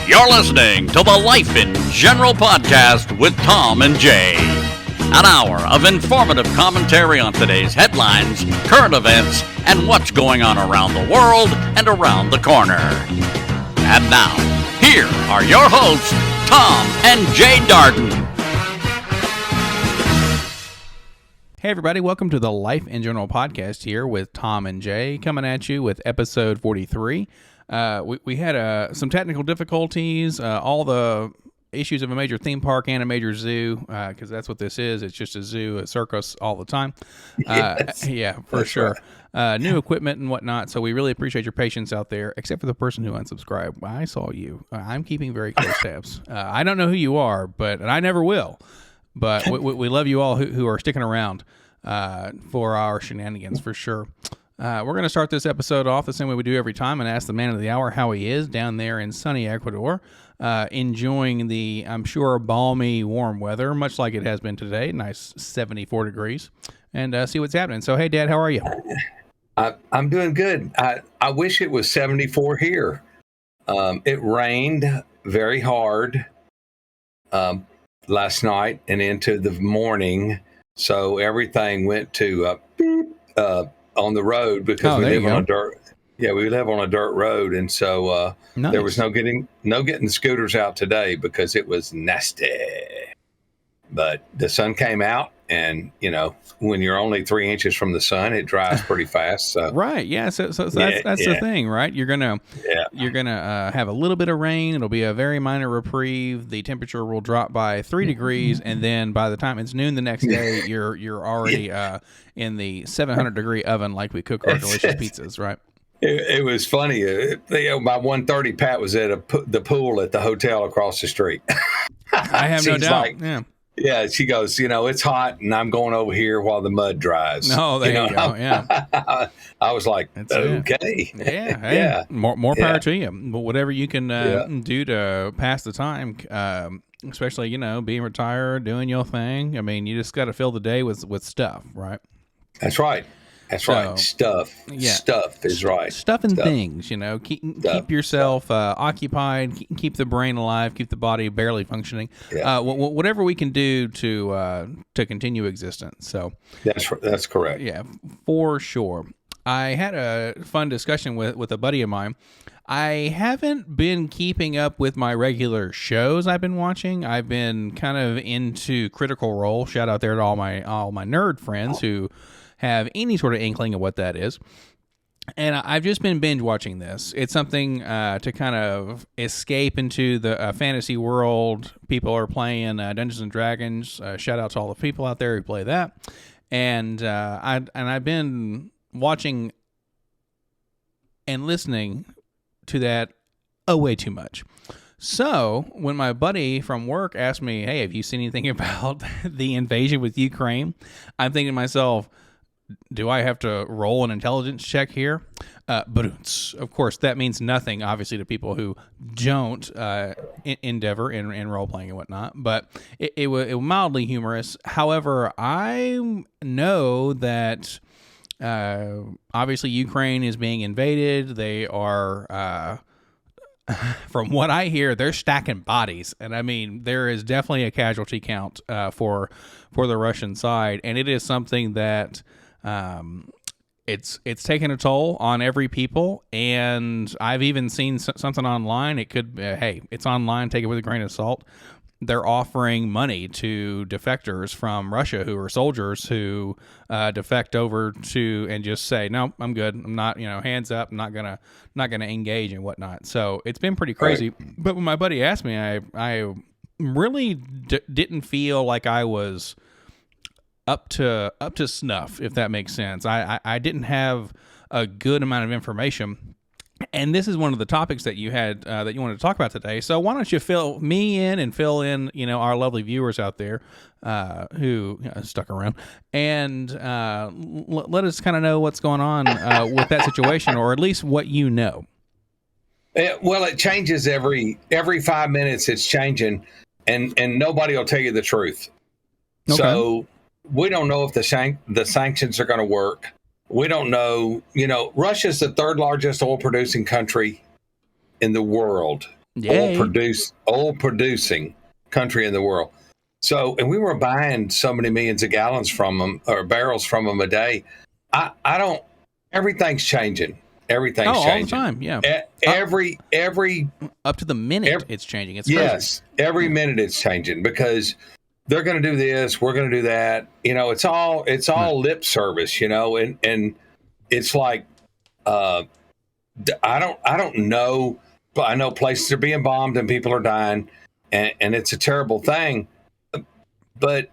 You're listening to the Life in General podcast with Tom and Jaye. An hour of informative commentary on today's headlines, current events, and what's going on around the world and around the corner. And now, here are your hosts, Tom and Jaye Darden. Hey everybody, welcome to the Life in General podcast here with Tom and Jaye, coming at you with episode 43. We had some technical difficulties, all the issues of a major theme park and a major zoo, because that's what this is. It's just a zoo, a circus all the time. Yes, yeah, for sure. Right. New equipment and whatnot, so we really appreciate your patience out there, except for the person who unsubscribed. I saw you. I'm keeping very close tabs. I don't know who you are, and I never will. But we love you all who are sticking around for our shenanigans, for sure. We're going to start this episode off the same way we do every time and ask the man of the hour how he is down there in sunny Ecuador, enjoying the, I'm sure, balmy, warm weather, much like it has been today, nice 74 degrees, and see what's happening. So, hey, Dad, how are you? I'm doing good. I wish it was 74 here. It rained very hard last night and into the morning, so everything went to on the road because we live on a dirt. Yeah, we live on a dirt road, and so nice. There was no getting scooters out today because it was nasty. But the sun came out, and when you're only 3 inches from the sun, it dries pretty fast. So. Right, yeah. So that's the thing, right? You're gonna have a little bit of rain. It'll be a very minor reprieve. The temperature will drop by 3 degrees, and then by the time it's noon the next day, you're already in the 700 degree oven like we cook our delicious pizzas, right? It was funny. By 1:30, Pat was at the pool at the hotel across the street. I have no doubt. Yeah, she goes, it's hot, and I'm going over here while the mud dries. No, there you go, yeah. I was like, okay. Yeah, hey, yeah. More power to you. But whatever you can do to pass the time, especially, being retired, doing your thing. I mean, you just got to fill the day with stuff, right? That's right. That's right. Stuff. Yeah. Stuff is right. Stuff and things, keep yourself occupied, keep the brain alive, keep the body barely functioning. Yeah. Whatever we can do to continue existence. So that's correct. Yeah, for sure. I had a fun discussion with a buddy of mine. I haven't been keeping up with my regular shows I've been watching. I've been kind of into Critical Role. Shout out there to all my nerd friends who have any sort of inkling of what that is. And I've just been binge watching this. It's something to kind of escape into the fantasy world. People are playing Dungeons and Dragons. Shout out to all the people out there who play that. And I've been watching and listening to that way too much. So when my buddy from work asked me, hey, have you seen anything about the invasion with Ukraine? I'm thinking to myself, do I have to roll an intelligence check here? But of course, that means nothing, obviously, to people who don't endeavor in role-playing and whatnot. But it was mildly humorous. However, I know that obviously Ukraine is being invaded. They are, from what I hear, they're stacking bodies. And I mean, there is definitely a casualty count for the Russian side. And it is something that... it's taken a toll on every people, and I've even seen something online. It could, hey, it's online. Take it with a grain of salt. They're offering money to defectors from Russia who are soldiers who defect over to and just say, no, I'm good. I'm not, hands up. I'm not gonna engage and whatnot. So it's been pretty crazy. Right. But when my buddy asked me, I really didn't feel like I was up to snuff, if that makes sense. I didn't have a good amount of information, and this is one of the topics that you had that you wanted to talk about today. So why don't you fill me in and fill in, our lovely viewers out there who stuck around, and let us kind of know what's going on with that situation, or at least what you know. Well, it changes every 5 minutes. It's changing, and nobody will tell you the truth. Okay. So we don't know if the sanctions are going to work. We don't know. Russia's the third largest oil producing country in the world. oil producing country in the world. So, and we were buying so many millions of gallons from them, or barrels from them a day. I don't. Everything's changing. Everything's changing all the time. Yeah. Every up to the minute it's changing. It's crazy. Yes, every minute it's changing because they're going to do this, we're going to do that. It's all lip service. And it's like I don't know, but I know places are being bombed and people are dying, and it's a terrible thing. But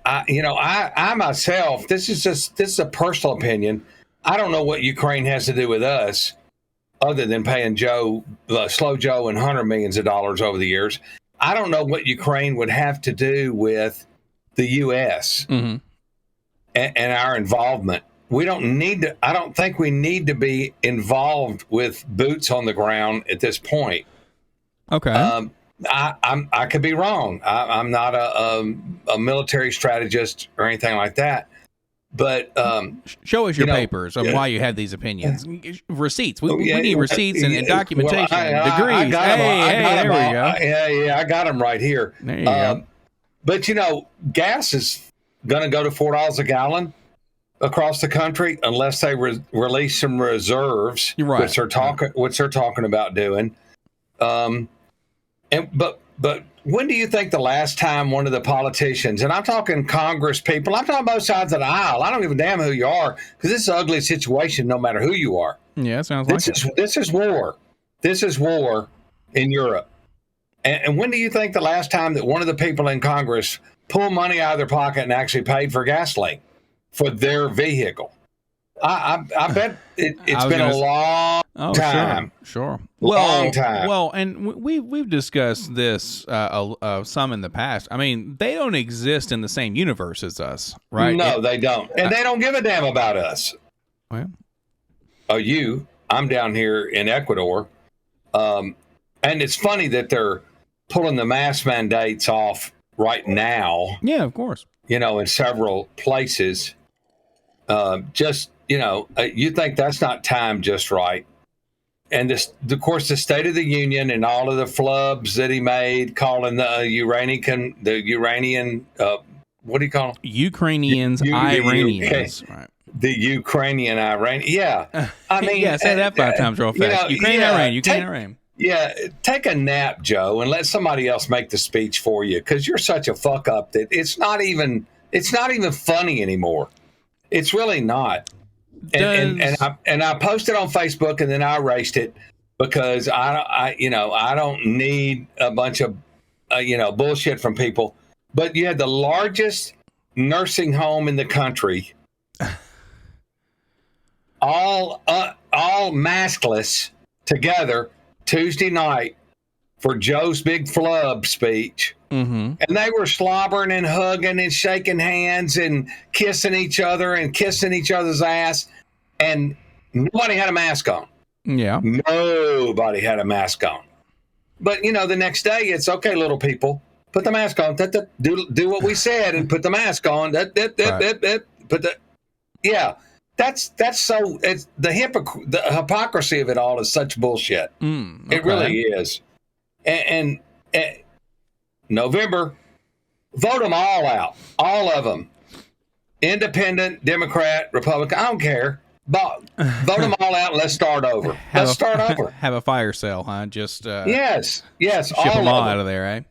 I myself, this is a personal opinion. I don't know what Ukraine has to do with us, other than paying Slow Joe and Hunter millions of dollars over the years. I don't know what Ukraine would have to do with the U.S. Mm-hmm. and our involvement. We don't need to. I don't think we need to be involved with boots on the ground at this point. Okay. I could be wrong. I'm not a military strategist or anything like that. But show us your papers of why you have these opinions. Receipts. We need receipts and documentation. Degrees. There we go. Yeah, I got them right here. There you go. But gas is going to go to $4 a gallon across the country unless they release some reserves, right, which they're talking about doing. But when do you think the last time one of the politicians, and I'm talking Congress people, I'm talking both sides of the aisle, I don't give a damn who you are, because this is an ugly situation no matter who you are. Yeah, it sounds like it. This is war. This is war in Europe. And when do you think the last time that one of the people in Congress pulled money out of their pocket and actually paid for gasoline for their vehicle? I bet it's been a long time. Sure. Long time. Well, and we've discussed this some in the past. I mean, they don't exist in the same universe as us, right? No, they don't. And they don't give a damn about us. Well. I'm down here in Ecuador. And it's funny that they're pulling the mask mandates off right now. Yeah, of course. In several places. You think that's not timed just right. And of course, the State of the Union and all of the flubs that he made, calling the Uranian, what do you call them? Ukrainians, Iranians. Right. The Ukrainian, Iranian. Yeah. I mean, yeah, say that 5 times real fast. Ukraine. Yeah. Take a nap, Joe, and let somebody else make the speech for you, because you're such a fuck up that it's not even funny anymore. It's really not. And I posted on Facebook and then I erased it because I don't need a bunch of bullshit from people. But you had the largest nursing home in the country, all maskless together Tuesday night for Joe's big flub speech. Mm-hmm. And they were slobbering and hugging and shaking hands and kissing each other and kissing each other's ass. And nobody had a mask on. Yeah. Nobody had a mask on. But, the next day it's okay, little people, put the mask on. Do what we said and put the mask on. Yeah. That's so. It's the hypocrisy of it all is such bullshit. Okay. It really is. And November, vote them all out, all of them. Independent, Democrat, Republican, I don't care. Vote them all out and let's start over. Have a fire sale, huh? Just yes, ship them all out of there, right?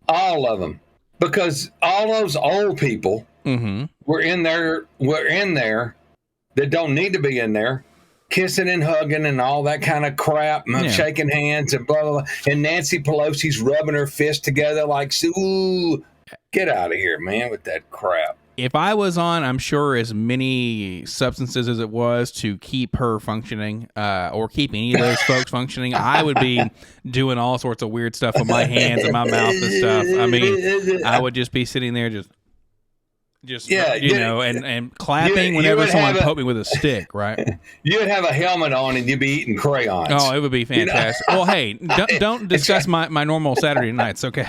All of them, because all those old people were in there that don't need to be in there, kissing and hugging and all that kind of crap, shaking hands and blah, blah, blah. And Nancy Pelosi's rubbing her fists together like, ooh, get out of here, man, with that crap. If I was on, I'm sure, as many substances as it was to keep her functioning, or keep any of those folks functioning, I would be doing all sorts of weird stuff with my hands and my mouth and stuff. I mean, I would just be sitting there and clapping whenever someone poked me with a stick, right? You'd have a helmet on and you'd be eating crayons. Oh, it would be fantastic. Well, hey, don't discuss my normal Saturday nights, okay?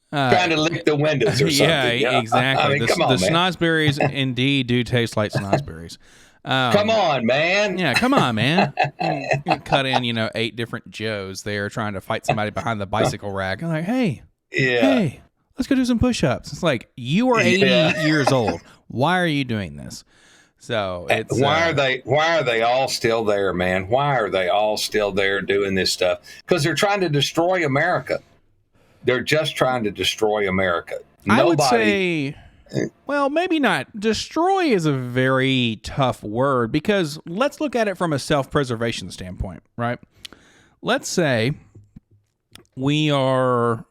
Trying to lick the windows or something. Yeah, exactly. I mean, come on, the snozzberries indeed do taste like snozzberries. Come on, man. Yeah, come on, man. Cut in, 8 different Joes there trying to fight somebody behind the bicycle rack. I'm like, hey, let's go do some push-ups. It's like, you are 80 years old. Why are you doing this? So it's why are they all still there, man? Why are they all still there doing this stuff? Because they're trying to destroy America. They're just trying to destroy America. I would say, well, maybe not. Destroy is a very tough word, because let's look at it from a self-preservation standpoint, right? Let's say we are,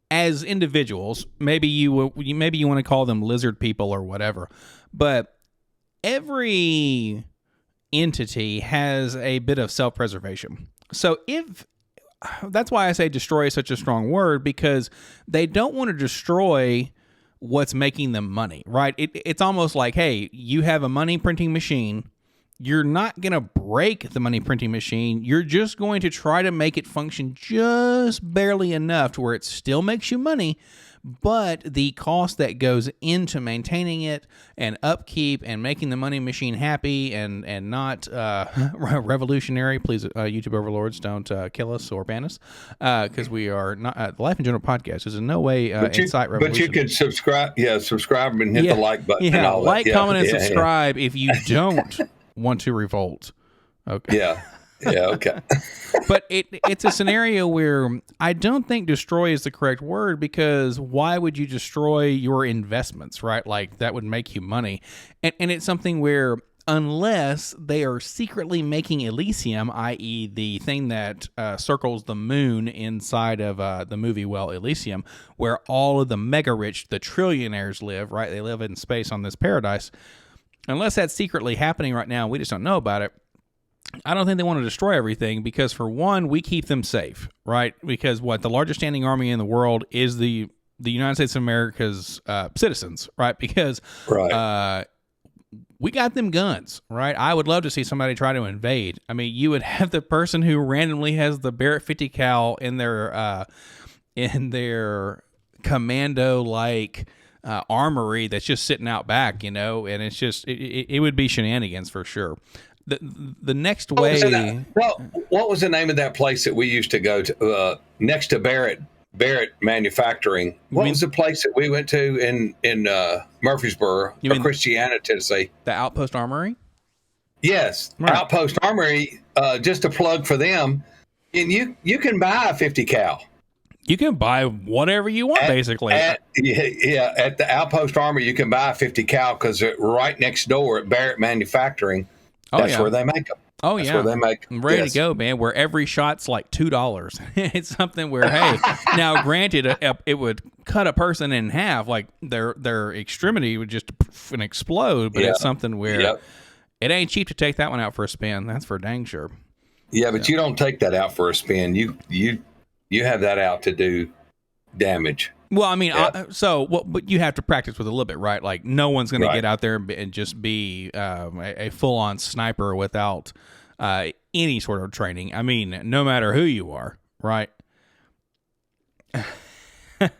as individuals, maybe you want to call them lizard people or whatever, but every entity has a bit of self-preservation. So that's why I say destroy is such a strong word, because they don't want to destroy what's making them money, right? It's almost like, hey, you have a money printing machine. You're not going to break the money printing machine. You're just going to try to make it function just barely enough to where it still makes you money, but the cost that goes into maintaining it and upkeep and making the money machine happy and not revolutionary. Please, YouTube overlords, don't kill us or ban us, because we are not. The Life in General podcast is in no way incite revolution. But you can subscribe and hit the like button. Yeah, and all like, that. comment, and subscribe if you don't want to revolt. Okay. Yeah. Okay. But it's a scenario where I don't think destroy is the correct word, because why would you destroy your investments, right? Like, that would make you money. And it's something where, unless they are secretly making Elysium, i.e. the thing that circles the moon inside of the movie, Elysium, where all of the mega rich, the trillionaires live, right? They live in space on this paradise. Unless that's secretly happening right now, we just don't know about it. I don't think they want to destroy everything, because, for one, we keep them safe, right? Because the largest standing army in the world is the United States of America's citizens, right? Because we got them guns, right? I would love to see somebody try to invade. I mean, you would have the person who randomly has the Barrett 50 cal in their commando-like armory that's just sitting out back, and it's just it would be shenanigans for sure. The next way. What was the name of that place that we used to go to next to Barrett Manufacturing? What was the place that we went to in Murfreesboro, or Christiana, Tennessee? The Outpost Armory? Yes, right. Outpost Armory. Just a plug for them. And you can buy a 50 cal. You can buy whatever you want, basically. At the Outpost Armory, you can buy a 50 cal, because right next door at Barrett Manufacturing. That's where they make them. Oh, That's yeah. where they make them. I'm ready to go, man, where every shot's like $2. It's something where, hey, now granted, it would cut a person in half, like their extremity would just explode, but it's something where it ain't cheap to take that one out for a spin. That's for dang sure. Yeah, but you don't take that out for a spin. You have that out to do damage. Well, I mean, but you have to practice with a little bit, right? Like, no one's going to get out there and just be a full-on sniper without any sort of training. I mean, no matter who you are, right?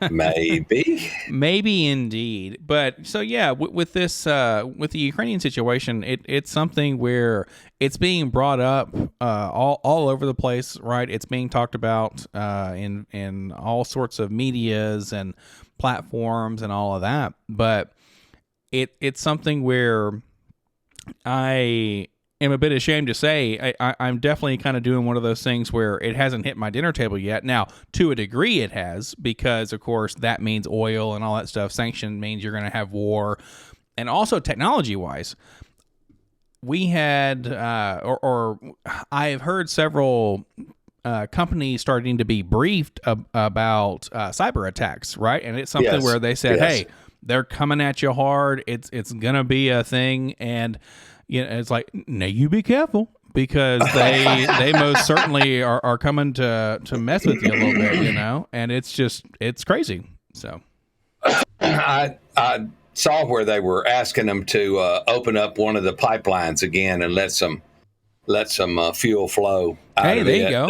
Maybe indeed. But so yeah, with this with the Ukrainian situation, it's something where it's being brought up all over the place, right? It's being talked about in all sorts of medias and platforms and all of that. But it's something where I am a bit ashamed to say I'm definitely kind of doing one of those things where it hasn't hit my dinner table yet. Now, to a degree it has, because, of course, that means oil and all that stuff. Sanction means you're going to have war. And also technology-wise, we had, or I've heard several companies starting to be briefed about cyber attacks, right? And it's something where they said, hey, they're coming at you hard. It's going to be a thing. And it's like, no, you be careful, because they most certainly are coming to mess with you a little bit, and it's crazy. So I saw where they were asking them to open up one of the pipelines again and let some fuel flow out of there you go.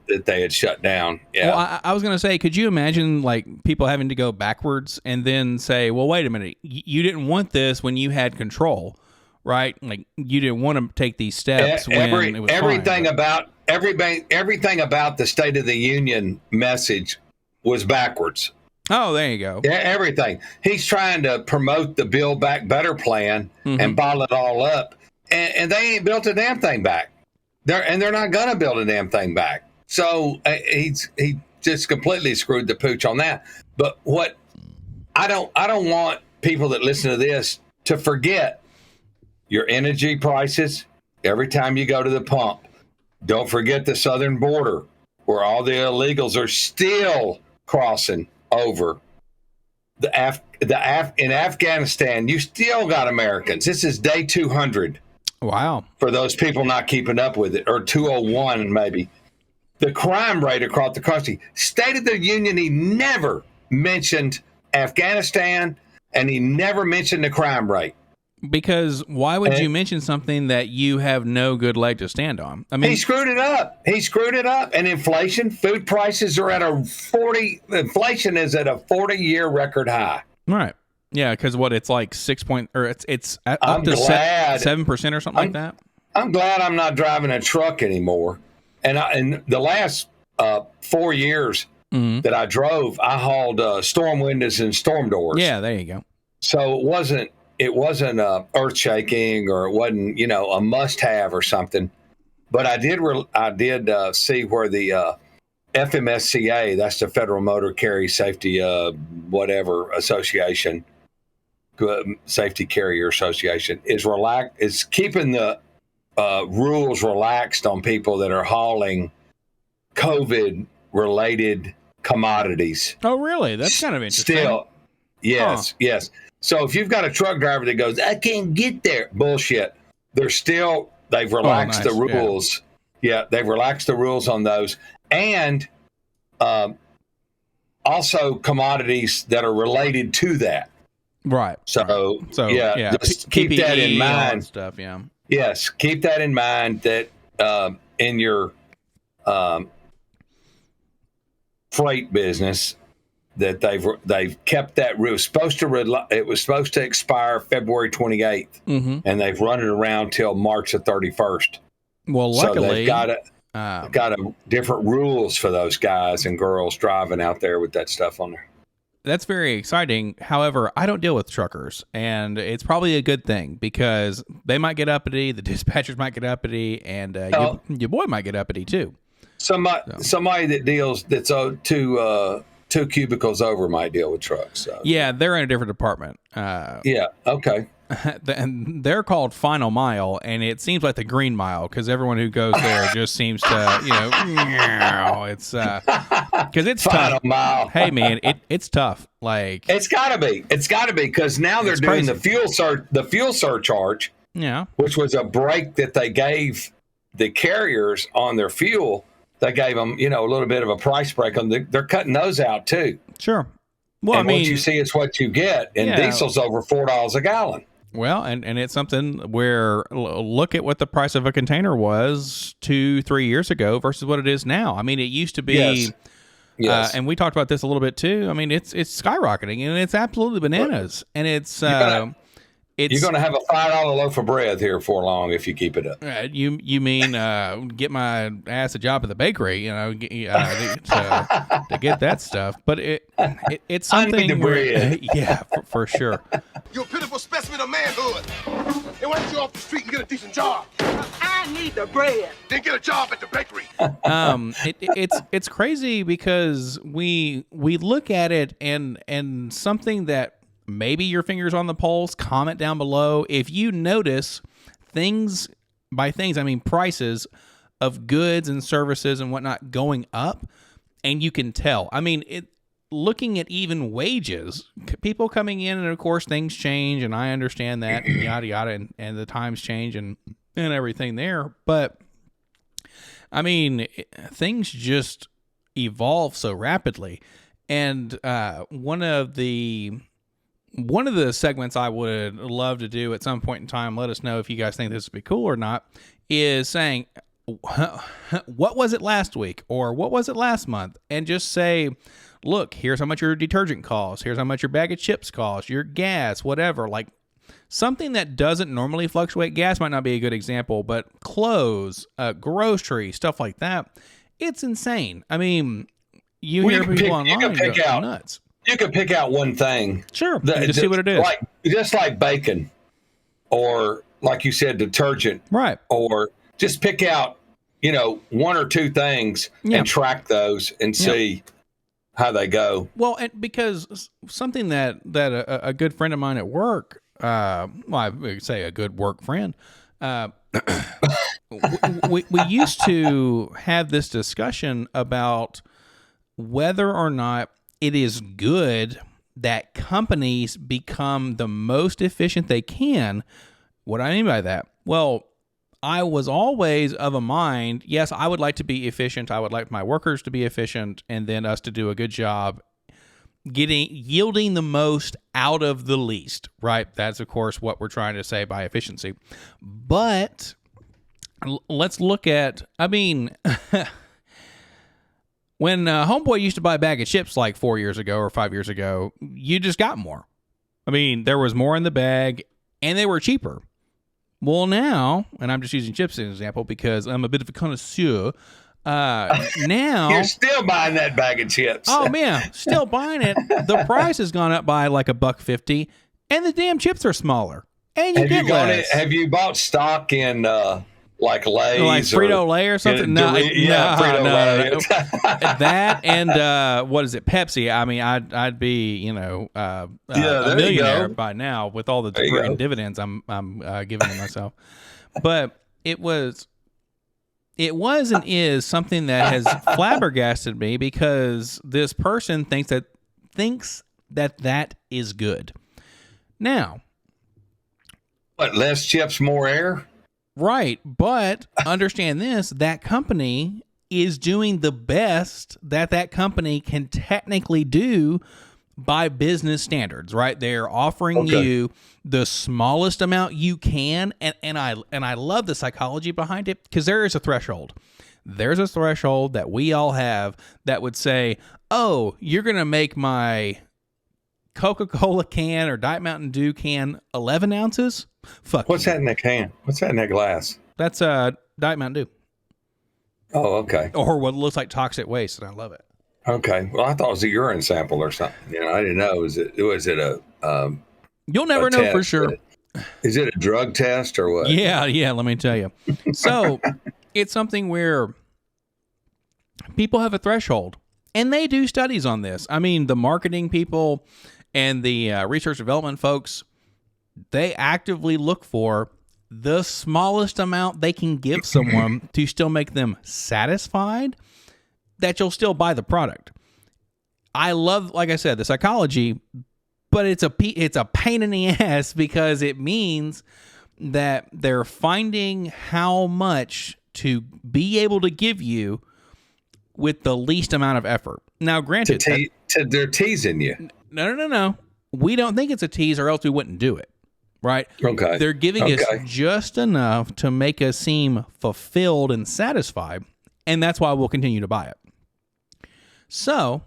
that they had shut down. Yeah. Well, I was going to say, could you imagine like people having to go backwards and then say, well, wait a minute, you didn't want this when you had control. right? Like you didn't want to take these steps when it was everything fine, about everything about the State of the Union message was backwards. Oh, there you go. Everything. He's trying to promote the Build Back Better plan and bottle it all up, and they ain't built a damn thing back. They're not going to build a damn thing back. So he just completely screwed the pooch on that. But what I don't want people that listen to this to forget your energy prices every time you go to the pump. Don't forget the southern border where all the illegals are still crossing over. In Afghanistan, you still got Americans. This is day 200. Wow. For those people not keeping up with it, or 201 maybe. The crime rate across the country. State of the Union, he never mentioned Afghanistan, and he never mentioned the crime rate. Because why would you mention something that you have no good leg to stand on? I mean, he screwed it up. And inflation, food prices are at inflation is at a 40-year record high. Right. Yeah, because it's like 6 point, or it's up to 7% or something like that. I'm glad I'm not driving a truck anymore. And in the last 4 years that I drove, I hauled storm windows and storm doors. Yeah, there you go. So it wasn't earth shaking, or it wasn't a must have or something. But I did see where the FMSCA, that's the Federal Motor Carrier Safety Association. Safety Carrier Association is keeping the rules relaxed on people that are hauling COVID related commodities. Oh, really? That's kind of interesting. Still, yes. So if you've got a truck driver that goes, I can't get there, bullshit. They've relaxed the rules. Yeah, they've relaxed the rules on those, and also commodities that are related to that. Right. So just keep that in mind. Stuff, yeah. Yes, keep that in mind that in your freight business, that they've kept that rule. It was supposed to expire February 28th, and they've run it around till March the 31st. Well, luckily, so they've got a different rules for those guys and girls driving out there with that stuff on there. That's very exciting. However, I don't deal with truckers, and it's probably a good thing because they might get uppity, the dispatchers might get uppity, and your boy might get uppity too. Somebody that's two cubicles over might deal with trucks. So. Yeah, they're in a different department. Okay. And they're called Final Mile, and it seems like the Green Mile because everyone who goes there just seems to, it's because it's Final tough. Mile. Hey man, it's tough. Like it's gotta be because now they're doing crazy. the fuel surcharge. Yeah, which was a break that they gave the carriers on their fuel. They gave them, a little bit of a price break on. They're cutting those out too. Sure. Well, and what you see is what you get, and diesel's over $4 a gallon. Well, and it's something where look at what the price of a container was 2-3 years ago versus what it is now. I mean, it used to be, yes. And we talked about this a little bit too. I mean, it's skyrocketing, and it's absolutely bananas, and it's. You're going to have a $5 loaf of bread here for long if you keep it up. You mean get my ass a job at the bakery, to get that stuff? But it's something. I need the bread. for sure. You're a pitiful specimen of manhood. And why don't you off the street and get a decent job? I need the bread. Then get a job at the bakery. It's crazy because we look at it and something that. Maybe your finger's on the pulse. Comment down below if you notice things. By things, I mean prices of goods and services and whatnot going up, and you can tell. I mean, looking at even wages, people coming in, and of course things change, and I understand that, and yada yada, and the times change and everything there. But I mean, things just evolve so rapidly, and one of the segments I would love to do at some point in time, let us know if you guys think this would be cool or not, is saying, what was it last week? Or what was it last month? And just say, look, here's how much your detergent costs. Here's how much your bag of chips costs, your gas, whatever. Like, Something that doesn't normally fluctuate, gas might not be a good example, but clothes, grocery, stuff like that, it's insane. I mean, you hear people online go nuts. You could pick out one thing. Sure, just see what it is. Just like bacon, or like you said, detergent. Right. Or just pick out, one or two things and track those and see how they go. Well, and because something that a good friend of mine at work, I would say a good work friend, we used to have this discussion about whether or not it is good that companies become the most efficient they can. What do I mean by that? Well, I was always of a mind, yes, I would like to be efficient. I would like my workers to be efficient, and then us to do a good job yielding the most out of the least, right? That's, of course, what we're trying to say by efficiency. But let's look at, when Homeboy used to buy a bag of chips like 4 years ago or 5 years ago, you just got more. There was more in the bag, and they were cheaper. Well, now, and I'm just using chips as an example because I'm a bit of a connoisseur, now... You're still buying that bag of chips. Oh, man, still buying it. The price has gone up by like $1.50, and the damn chips are smaller. And you get less. Have you bought stock in... like Lay's, like Frito-Lay or something? No. Frito-Lay. That and what is it, Pepsi? I'd be a millionaire by now with all the dividends I'm giving to myself. But it was and is something that has flabbergasted me because this person thinks that is good. Now, what, less chips, more air? Right, but understand this, that company is doing the best that company can technically do by business standards, right? They're offering you the smallest amount you can, and I love the psychology behind it because there is a threshold. There's a threshold that we all have that would say, oh, you're going to make my Coca-Cola can or Diet Mountain Dew can 11 ounces? Fuck. What's that in that can? What's that in that glass? That's Diet Mountain Dew. Oh, okay. Or what looks like toxic waste, and I love it. Okay. Well, I thought it was a urine sample or something. I didn't know. Was it a You'll never know for sure. Is it a drug test or what? Yeah, let me tell you. So it's something where people have a threshold, and they do studies on this. The marketing people and the research development folks, they actively look for the smallest amount they can give someone to still make them satisfied that you'll still buy the product. I love, like I said, the psychology, but it's a pain in the ass because it means that they're finding how much to be able to give you with the least amount of effort. Now, granted, they're teasing you. No. We don't think it's a tease, or else we wouldn't do it. Right? Okay. They're giving us just enough to make us seem fulfilled and satisfied, and that's why we'll continue to buy it. So,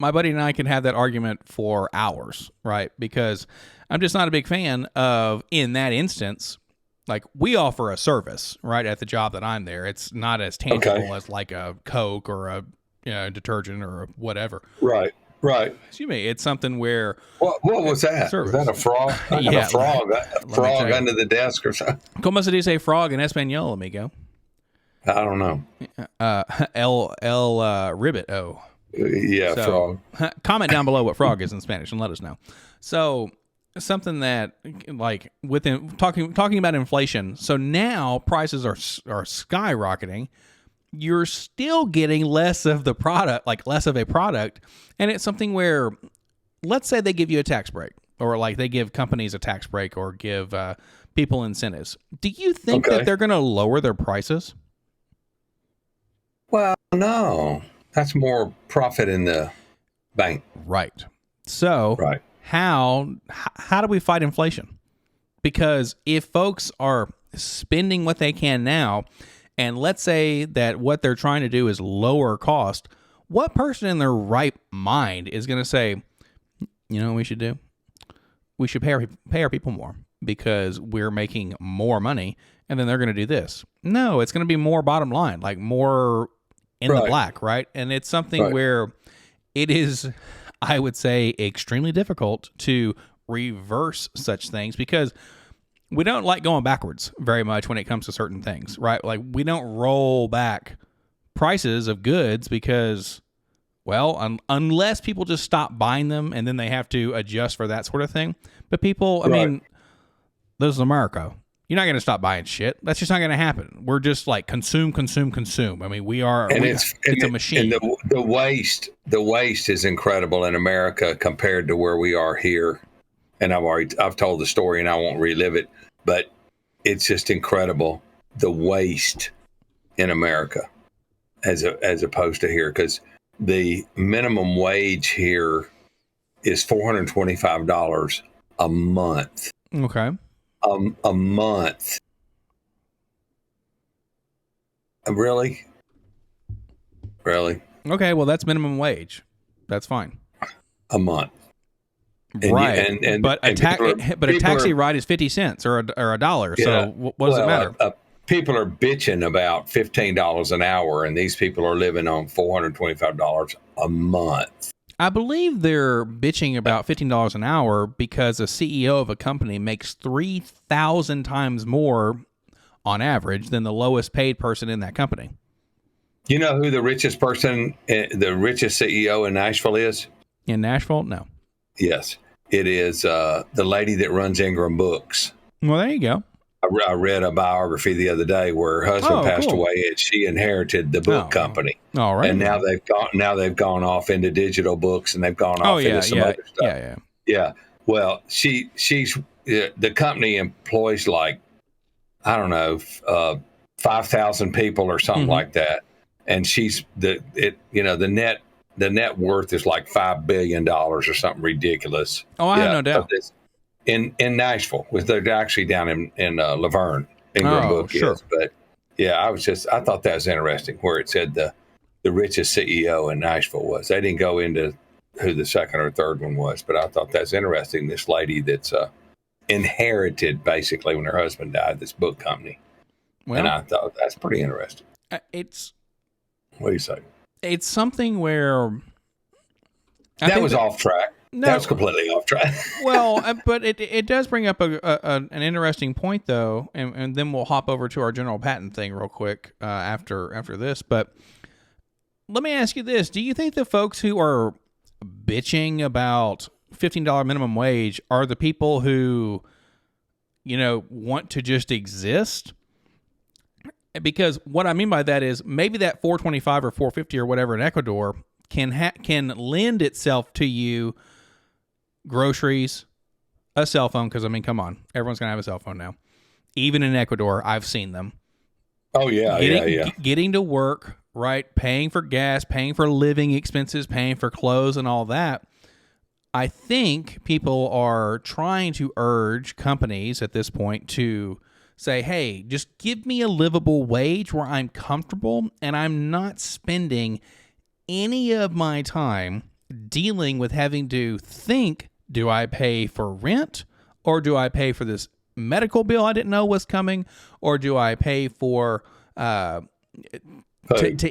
my buddy and I can have that argument for hours, right? Because I'm just not a big fan of, in that instance, like, we offer a service, right, at the job that I'm there. It's not as tangible as like a Coke or a detergent or whatever. Right. Excuse me. It's something where... What was that? Service. Was that a frog? Yeah. A frog under the desk or something? ¿Cómo se dice frog en español, amigo? I don't know. Ribbit. Oh. Yeah, so, frog. Comment down below what frog is in Spanish and let us know. So, something that, like, within talking about inflation. So now prices are skyrocketing. You're still getting less of the product, like less of a product. And it's something where, let's say they give you a tax break, or like they give companies a tax break, or give people incentives. Do you think that they're going to lower their prices? Well, no. That's more profit in the bank. Right. So how do we fight inflation? Because if folks are spending what they can now, and let's say that what they're trying to do is lower cost, what person in their right mind is going to say, you know what we should do? we should pay our people more because we're making more money, and then they're going to do this. No, it's going to be more bottom line, like more in the black, right? And it's something where it is, I would say, extremely difficult to reverse such things because we don't like going backwards very much when it comes to certain things, right? Like we don't roll back prices of goods because, well, unless people just stop buying them and then they have to adjust for that sort of thing. But people, I mean, this is America. You're not going to stop buying shit. That's just not going to happen. We're just like consume. I mean, it's a machine. And the waste is incredible in America compared to where we are here. And I've told the story and I won't relive it, but it's just incredible, the waste in America as opposed to here, because the minimum wage here is $425 a month. Okay. A month. Really? Okay, well, that's minimum wage. That's fine. A month. Right. But a taxi ride is 50 cents or a dollar. Yeah. So what does it matter? People are bitching about $15 an hour, and these people are living on $425 a month. I believe they're bitching about $15 an hour because a CEO of a company makes 3,000 times more on average than the lowest paid person in that company. You know who the richest CEO in Nashville is? In Nashville? No. Yes. It is the lady that runs Ingram Books. Well, there you go. I read a biography the other day where her husband passed away and she inherited the book company. All right. And now they've gone off into digital books and they've gone off into some other stuff. Yeah. Well, she's the company employs like, I don't know, 5,000 people or something like that. And she's the net worth is like $5 billion or something ridiculous. Oh, I have no doubt. In Nashville, they're actually down in Laverne, Ingram Book is. But yeah, I thought that was interesting where it said the richest CEO in Nashville was. They didn't go into who the second or third one was, but I thought that's interesting. This lady that's inherited basically when her husband died this book company, and I thought that's pretty interesting. What do you say? It's something where that was off track. No, that was completely off track. Well, but it does bring up an interesting point, though, and then we'll hop over to our general patent thing real quick after this. But let me ask you this. Do you think the folks who are bitching about $15 minimum wage are the people who, want to just exist? Because what I mean by that is maybe that $425 or $450 or whatever in Ecuador can lend itself to you groceries, a cell phone, because, I mean, come on. Everyone's going to have a cell phone now. Even in Ecuador, I've seen them. Oh, yeah, Getting to work, right? Paying for gas, paying for living expenses, paying for clothes and all that. I think people are trying to urge companies at this point to say, hey, just give me a livable wage where I'm comfortable and I'm not spending any of my time dealing with having to think, do I pay for rent or do I pay for this medical bill I didn't know was coming, or do I pay for to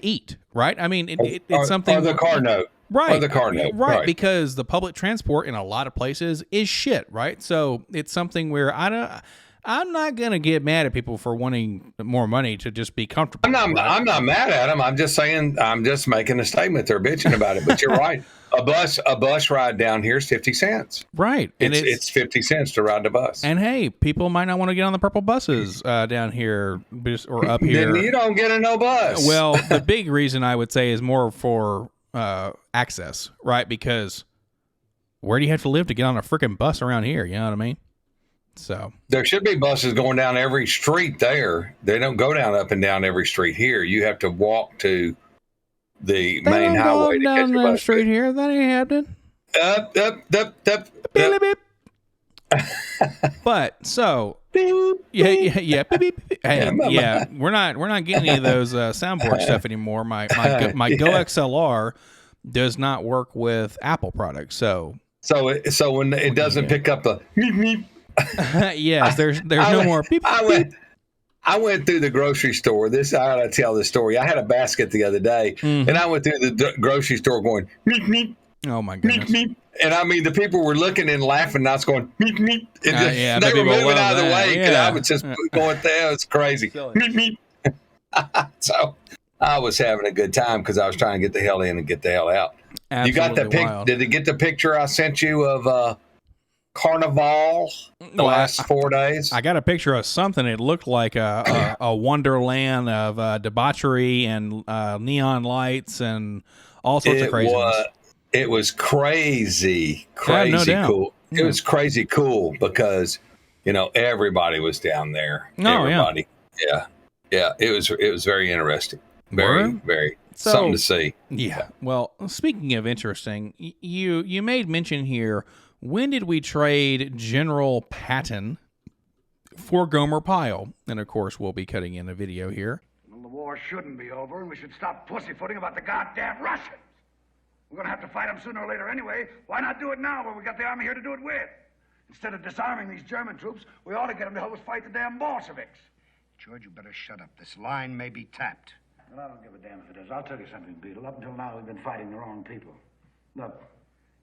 eat, right? I mean, it's something... Or the car note. Right. Or the car note. Right, because the public transport in a lot of places is shit, right? So it's something where I'm not going to get mad at people for wanting more money to just be comfortable. I'm not mad at them. I'm just saying, I'm just making a statement. They're bitching about it, but you're right. A bus ride down here is 50 cents. Right. And it's 50 cents to ride the bus. And hey, people might not want to get on the purple buses down here or up here. Then you don't get a no bus. Well, the big reason I would say is more for access, right? Because where do you have to live to get on a freaking bus around here? You know what I mean? So there should be buses going down every street there. They don't go down up and down every street here. You have to walk to the main highway to catch your bus. Street here. That ain't happening. Up. Beep, beep. But so yeah. Beep, beep, beep. Hey, yeah, we're not getting any of those soundboard stuff anymore. My Go XLR does not work with Apple products, so So when it doesn't pick up the meep meep. Yes, there's no more beep, beep. I went through the grocery store. I gotta tell this story. I had a basket the other day, and I went through the grocery store going meep meep. Oh my goodness! Meep meep. And I mean, the people were looking and laughing, and I was going meep meep. And they were moving out of the way because I was just going there. It's crazy. Meep meep. So I was having a good time because I was trying to get the hell in and get the hell out. Absolutely you got the pic? Did it get the picture I sent you of Carnival the last 4 days? I got a picture of something. It looked like a wonderland of debauchery and neon lights and all sorts of craziness. It was crazy no doubt. cool. It was crazy cool because everybody was down there. Everybody. Yeah. It was very interesting. Very something to see. Yeah. Well, speaking of interesting, you made mention here. When did we trade General Patton for Gomer Pyle? And of course, we'll be cutting in a video here. Well, the war shouldn't be over, and we should stop pussyfooting about the goddamn Russians. We're going to have to fight them sooner or later anyway. Why not do it now when we got the army here to do it with? Instead of disarming these German troops, we ought to get them to help us fight the damn Bolsheviks. George, you better shut up. This line may be tapped. Well, I don't give a damn if it is. I'll tell you something, Beetle. Up until now, we've been fighting the wrong people. Look,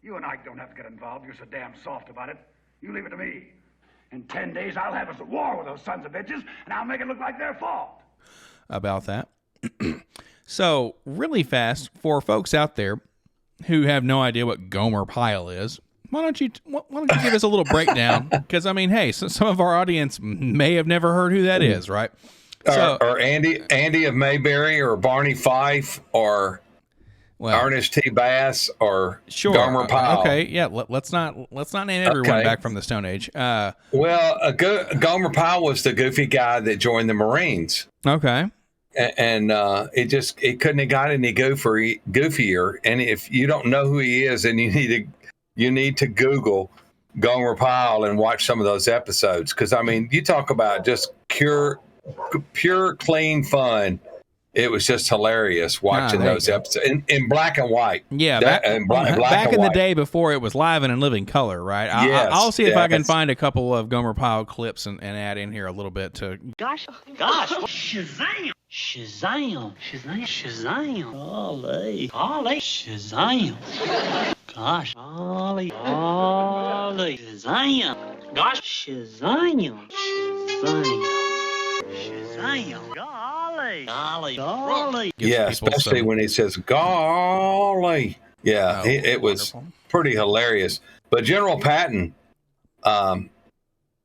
you and Ike don't have to get involved. You're so damn soft about it. You leave it to me. In 10 days, I'll have us at war with those sons of bitches, and I'll make it look like their fault. About that. So, really fast, for folks out there who have no idea what Gomer Pyle is, why don't you give us a little breakdown? Because, I mean, hey, some of our audience may have never heard who that is, right? Or Andy of Mayberry, or Barney Fife, or Ernest T. Bass, or Gomer Pyle. Okay, yeah. Let's not name everyone back from the Stone Age. Gomer Pyle was the goofy guy that joined the Marines. Okay. And it couldn't have got any goofier. And if you don't know who he is, then you need to Google Gomer Pyle and watch some of those episodes. Because I mean, you talk about just pure clean fun. It was just hilarious watching those episodes in black and white. Yeah, back in the day before it was live and in living color, right? I'll see if I can find a couple of Gomer Pyle clips and add in here a little bit to. Gosh, Shazam! Shazam! Shazam! Shazam! Ollie! Ollie! Shazam! Gosh! Ollie! Ollie! Shazam! Gosh! Shazam! Shazam! Shazam! Golly! Golly! Golly! Yeah, especially when he says golly. Yeah, it was pretty hilarious. But General Patton,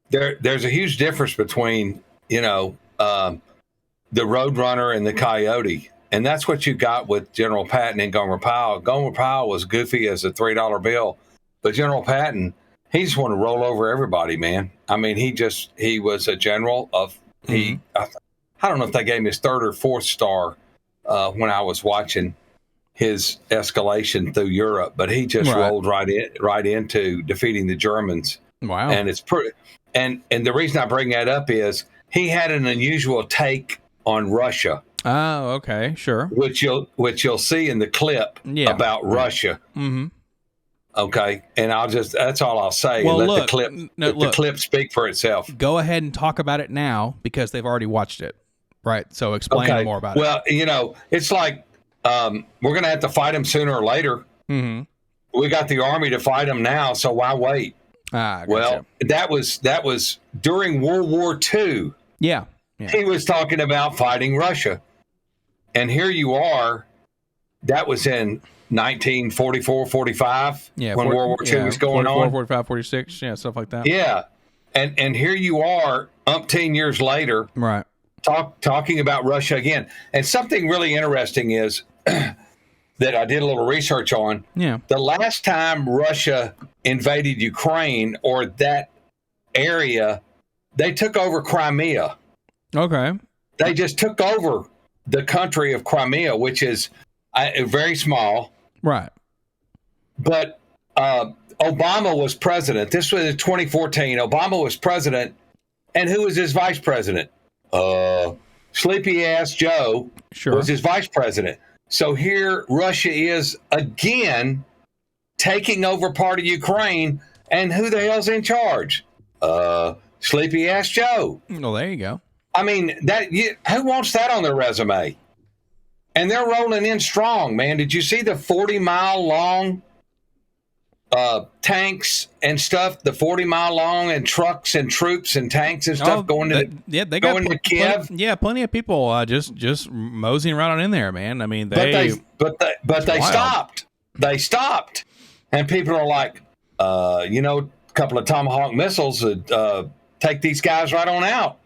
there's a huge difference between the Roadrunner and the Coyote. And that's what you got with General Patton and Gomer Pyle. Gomer Pyle was goofy as a $3 bill. But General Patton, he just wanted to roll over everybody, man. I mean, he was a general of, I don't know if they gave him his 3rd or 4th star when I was watching his escalation through Europe, but he just rolled right into defeating the Germans. Wow. And it's pretty, and the reason I bring that up is he had an unusual take on Russia. Oh, okay, sure. Which you'll see in the clip about Russia. Mm-hmm. Okay, and that's all I'll say. Well, let the clip speak for itself. Go ahead and talk about it now because they've already watched it, right? So explain more about it. Well, it's like we're going to have to fight them sooner or later. Mm-hmm. We got the army to fight them now, so why wait? Well, that was during World War II. Yeah. He was talking about fighting Russia. And here you are. That was in 1944, 45, when World War II was going 44, on. 45, 46, stuff like that. Yeah. And here you are, umpteen years later, right? Talking about Russia again. And something really interesting is that I did a little research on. Yeah. The last time Russia invaded Ukraine or that area, they took over Crimea. Okay. They just took over the country of Crimea, which is very small. Right. But Obama was president. This was in 2014. Obama was president. And who was his vice president? Sleepy ass Joe was his vice president. So here Russia is again taking over part of Ukraine, and who the hell's in charge? Sleepy ass Joe. Well, there you go. I mean, who wants that on their resume? And they're rolling in strong, man. Did you see the 40-mile long tanks and stuff? The 40-mile long and trucks and troops and tanks and stuff going to Kiev. Plenty of people just moseying right on in there, man. I mean, they stopped. They stopped, and people are like, a couple of Tomahawk missiles would take these guys right on out.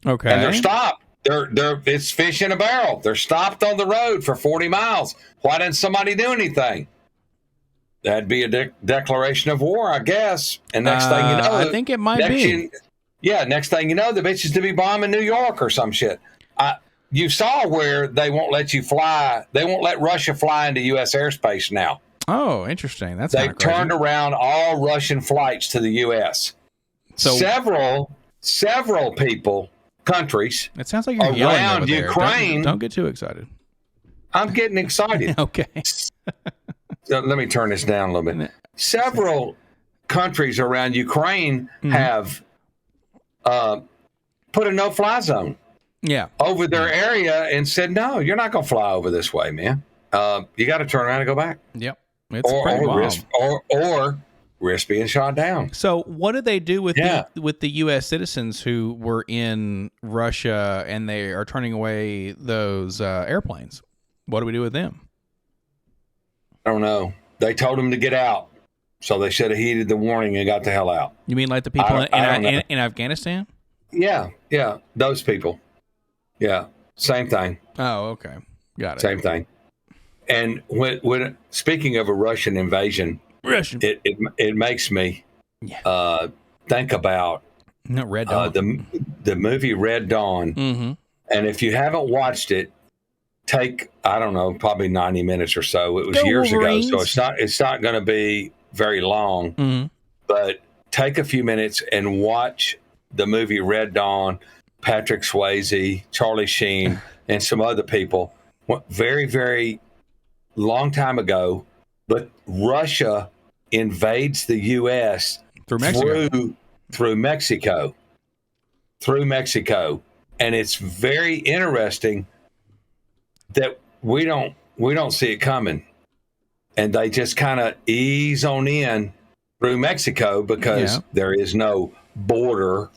Okay, and they're stopped. It's fish in a barrel. They're stopped on the road for 40 miles. Why didn't somebody do anything? That'd be a declaration of war, I guess. And next thing you know, I think it might be. Next thing you know, the bitch is to be bombing New York or some shit. You saw where they won't let you fly. They won't let Russia fly into U.S. airspace now. Oh, interesting. They've turned around all Russian flights to the U.S. So several countries. It sounds like you're yelling around over there. Ukraine. Don't get too excited. I'm getting excited. Okay. So let me turn this down a little bit. Several countries around Ukraine have put a no-fly zone over their area and said, no, you're not going to fly over this way, man. You got to turn around and go back. Yep. It's pretty wild. Or risk being shot down. So what did they do with the U.S. citizens who were in Russia and they are turning away those airplanes? What do we do with them? I don't know. They told them to get out, so they should have heeded the warning and got the hell out. You mean like the people in Afghanistan? Yeah, those people. Yeah, same thing. Oh, okay, got it. Same thing. And when speaking of a Russian invasion, it makes me think about Red Dawn. the movie Red Dawn. Mm-hmm. And if you haven't watched it, take, I don't know, probably 90 minutes or so. It was years ago, so it's not going to be very long. Mm-hmm. But take a few minutes and watch the movie Red Dawn. Patrick Swayze, Charlie Sheen, and some other people. Very, very long time ago, but Russia invades the U.S. through Mexico. Through Mexico, and it's very interesting that we don't see it coming, and they just kind of ease on in through Mexico because there is no border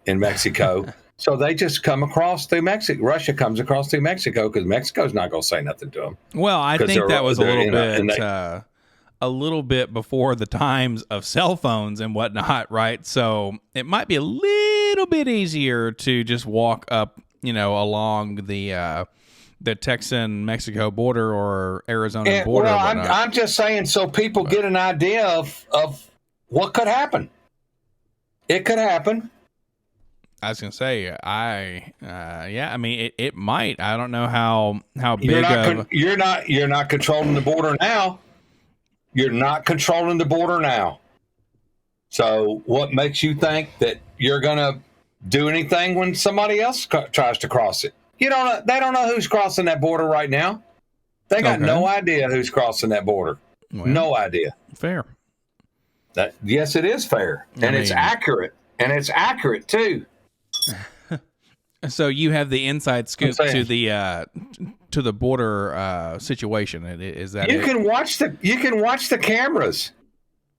in Mexico. So they just come across through Mexico. Russia comes across through Mexico because Mexico's not going to say nothing to them. Well, I think that was a little bit before the times of cell phones and whatnot, right? So it might be a little bit easier to just walk up, along the Texan-Mexico border or Arizona border. Well, I'm just saying so people get an idea of what could happen. It could happen. I was gonna say, I mean, it might. I don't know how big. You're not controlling the border now. You're not controlling the border now. So what makes you think that you're gonna do anything when somebody else tries to cross it? They don't know who's crossing that border right now. They got no idea who's crossing that border. Well, no idea. Fair. Yes, it is fair, it's accurate, and it's accurate too. So you have the inside scoop to the border situation. Is that you can watch the cameras.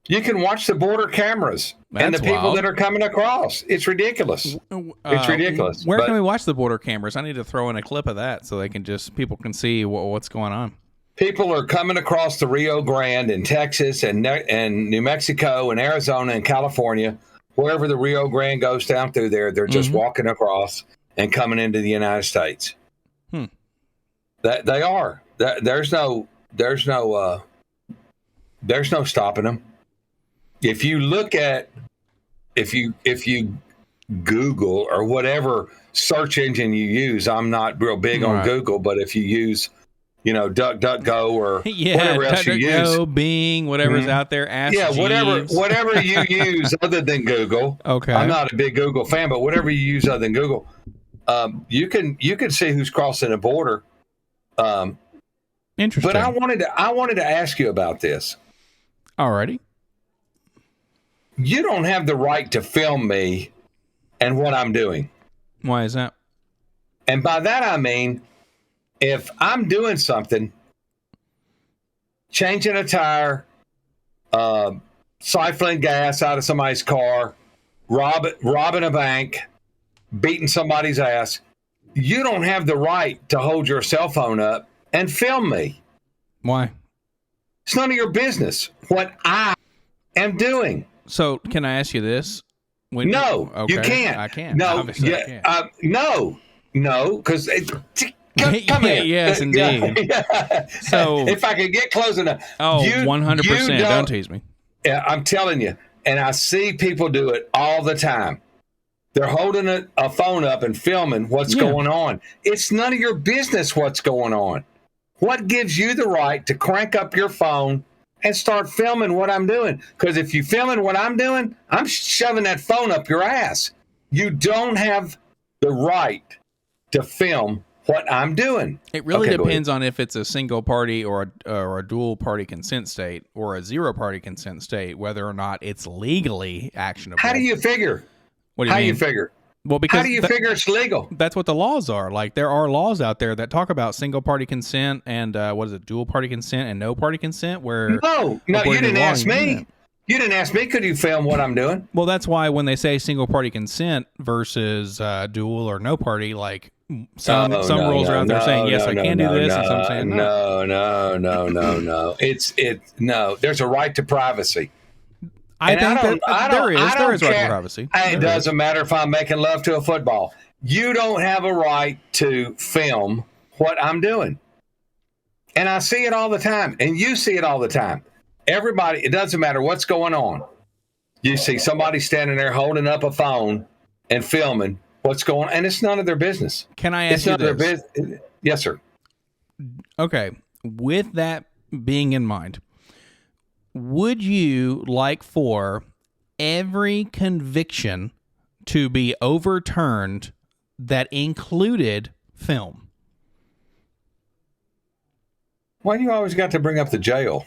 You can watch the border cameras and the people that are coming across. It's ridiculous. It's ridiculous. Where can we watch the border cameras? I need to throw in a clip of that so people can see what's going on. People are coming across the Rio Grande in Texas and New Mexico and Arizona and California. Wherever the Rio Grande goes down through there, they're just walking across and coming into the United States. That they are. There's no stopping them. If you Google or whatever search engine you use, I'm not real big on Google, but if you use DuckDuckGo or whatever else you use, Bing, whatever's out there. Whatever you use other than Google. Okay, I'm not a big Google fan, but whatever you use other than Google, you can see who's crossing the border. Interesting. But I wanted to ask you about this. Alrighty. You don't have the right to film me and what I'm doing. Why is that? And by that I mean, if I'm doing something, changing a tire, siphoning gas out of somebody's car, robbing a bank, beating somebody's ass, you don't have the right to hold your cell phone up and film me. Why? It's none of your business what I am doing. So, can I ask you this? No, okay. You can't. I can't. No, obviously I can't. No, because come here. Yes, indeed. So, if I could get close enough. 100%. Don't tease me. Yeah, I'm telling you, and I see people do it all the time. They're holding a phone up and filming what's going on. It's none of your business what's going on. What gives you the right to crank up your phone and start filming what I'm doing? Because if you're filming what I'm doing, I'm shoving that phone up your ass. You don't have the right to film what I'm doing. It really depends on if it's a single party or a dual party consent state or a zero party consent state, whether or not it's legally actionable. How do you figure? What do you mean? How you figure? Well, because how do you figure it's legal? That's what the laws are. Like, there are laws out there that talk about single party consent and dual party consent and no party consent. Where no, you didn't ask me. You didn't ask me. Could you film what I'm doing? Well, that's why when they say single party consent versus dual or no party, like some rules are out there saying yes, I can do this, and some saying no. No. No. There's a right to privacy. I think there is a right to privacy. It doesn't matter if I'm making love to a football. You don't have a right to film what I'm doing. And I see it all the time. And you see it all the time. Everybody, it doesn't matter what's going on. You see somebody standing there holding up a phone and filming what's going on. And it's none of their business. Can I ask you this? Yes, sir. Okay. With that being in mind, would you like for every conviction to be overturned that included film? Why do you always got to bring up the jail?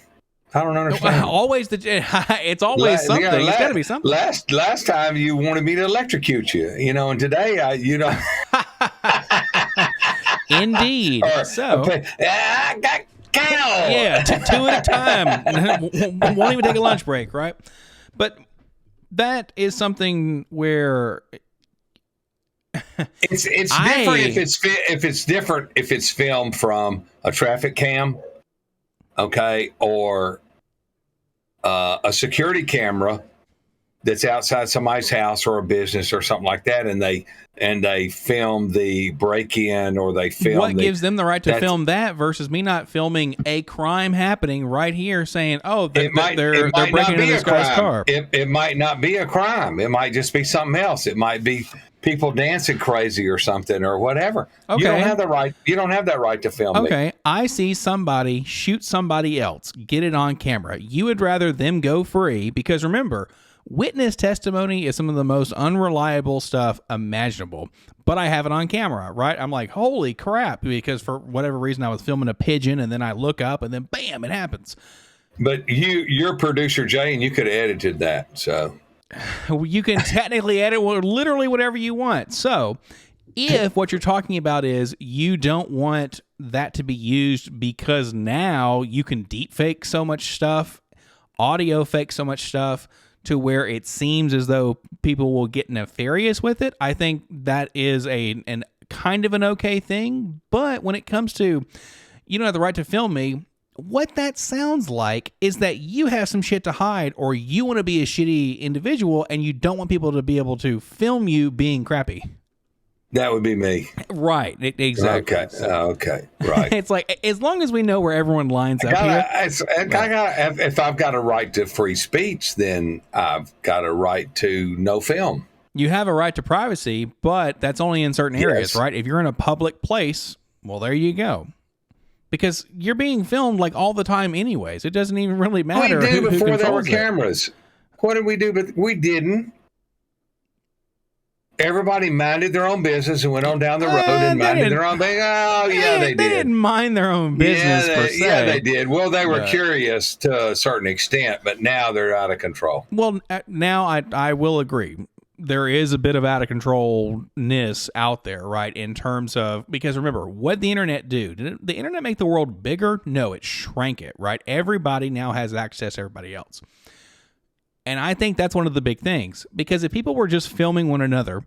I don't understand. Always it's always something. It's got to be something. Last time you wanted me to electrocute you, and today Indeed. I got cow. Yeah, two at a time. Won't even take a lunch break, right? But that is something where it's different if it's filmed from a traffic cam, okay, or a security camera that's outside somebody's house or a business or something like that, and they film the break-in or they film. What gives them the right to film that versus me not filming a crime happening right here, saying, "Oh, they're breaking into this guy's car." It might not be a crime. It might just be something else. It might be people dancing crazy or something or whatever. Okay. You don't have the right. You don't have that right to film. Okay, I see somebody shoot somebody else, get it on camera. You would rather them go free because remember, witness testimony is some of the most unreliable stuff imaginable. But I have it on camera, right? I'm like, holy crap, because for whatever reason I was filming a pigeon and then I look up and then bam, it happens. But you're producer Jay, and you could have edited that, so. You can technically edit literally whatever you want. So if what you're talking about is you don't want that to be used because now you can deep fake so much stuff, audio fake so much stuff, to where it seems as though people will get nefarious with it, I think that is an kind of an okay thing. But when it comes to, you don't have the right to film me, what that sounds like is that you have some shit to hide, or you want to be a shitty individual and you don't want people to be able to film you being crappy. That would be me. Right. Exactly. Okay. Right. It's like, as long as we know where everyone lines up here. If I've got a right to free speech, then I've got a right to no film. You have a right to privacy, but that's only in certain areas, right? If you're in a public place, well, there you go. Because you're being filmed like all the time anyways. It doesn't even really matter. We did before there were it. cameras. What did we do? But we didn't. everybody minded their own business and went on down the road and minded their own business. Oh, yeah, they did. They didn't mind their own business per se. Yeah, they did. Well, they were curious to a certain extent, but now they're out of control. Well, now I will agree. There is a bit of out of controlness out there, right? In terms of, because remember, what the internet do? Did the internet make the world bigger? No, it shrank it, right? Everybody now has access to everybody else. And I think that's one of the big things, because if people were just filming one another,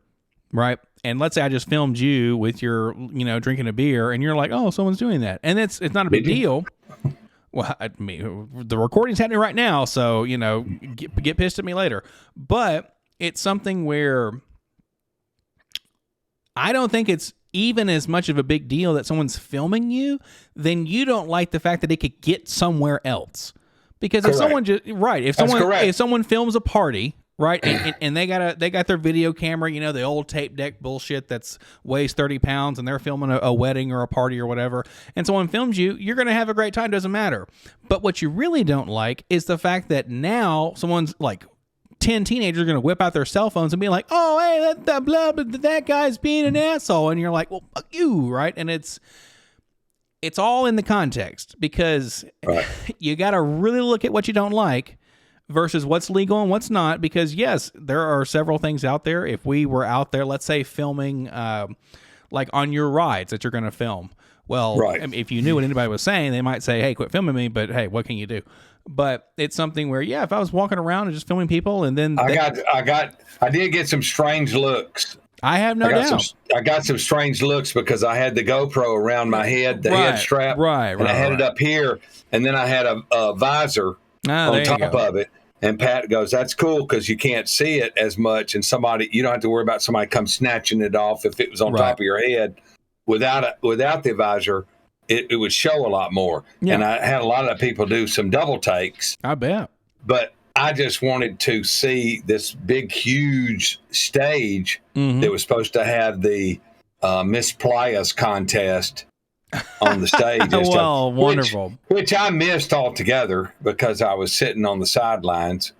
right? And let's say I just filmed you with your, drinking a beer, and you're like, oh, someone's doing that. And it's not a big deal. Well, I mean, the recording's happening right now, so, get pissed at me later. But it's something where I don't think it's even as much of a big deal that someone's filming you, then you don't like the fact that it could get somewhere else. Because if someone if someone films a party, right, and they got their video camera, the old tape deck bullshit that's weighs 30 pounds, and they're filming a wedding or a party or whatever, and someone films you, you're going to have a great time, doesn't matter. But what you really don't like is the fact that now someone's like 10 teenagers are going to whip out their cell phones and be like, oh, hey, that guy's being an asshole. And you're like, well, fuck you, right? And it's all in the context, because you got to really look at what you don't like versus what's legal and what's not. Because, yes, there are several things out there. If we were out there, let's say filming like on your rides that you're going to film. Well, if you knew what anybody was saying, they might say, hey, quit filming me. But, hey, what can you do? But it's something where, if I was walking around and just filming people, and then I did get some strange looks. I have no doubt. I got some strange looks because I had the GoPro around my head, the head strap, and I had it up here, and then I had a visor on top of it. And Pat goes, "That's cool because you can't see it as much, and you don't have to worry about somebody come snatching it off if it was on top of your head. Without the visor, it would show a lot more." Yeah. And I had a lot of people do some double takes. I bet. But I just wanted to see this big, huge stage that was supposed to have the Miss Playas contest on the stage. Well, wonderful. Which I missed altogether because I was sitting on the sidelines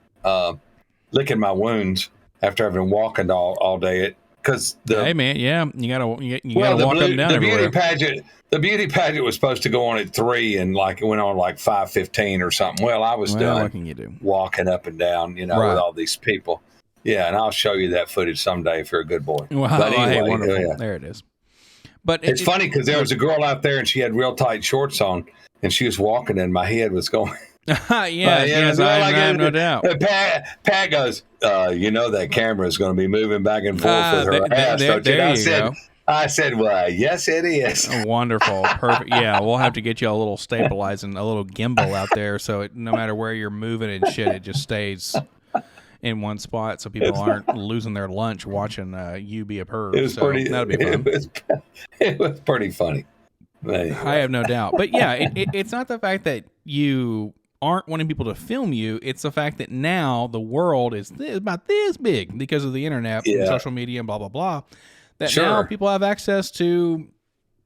licking my wounds after I've been walking all day. Hey man, you gotta walk up and down everywhere. The beauty pageant was supposed to go on at 3, and it went on 5:15 or something. Well, I was done. What can you do? Walking up and down, with all these people. Yeah, and I'll show you that footage someday if you're a good boy. Wow, but anyway, wonderful. Yeah. There it is. But it's funny because there was a girl out there and she had real tight shorts on, and she was walking, and my head was going. Yes, I have no doubt. Pat goes, that camera is going to be moving back and forth with her ass. There you go. I said, well, yes, it is. Wonderful. Perfect. Yeah, we'll have to get you a little stabilizing, a little gimbal out there, so no matter where you're moving and shit, it just stays in one spot so people aren't losing their lunch watching you be a perv. That'd be fun. It was pretty funny. Anyway. I have no doubt. But yeah, it's not the fact that you aren't wanting people to film you. It's the fact that now the world is about this big because of the internet and social media and blah, blah, blah. That now people have access to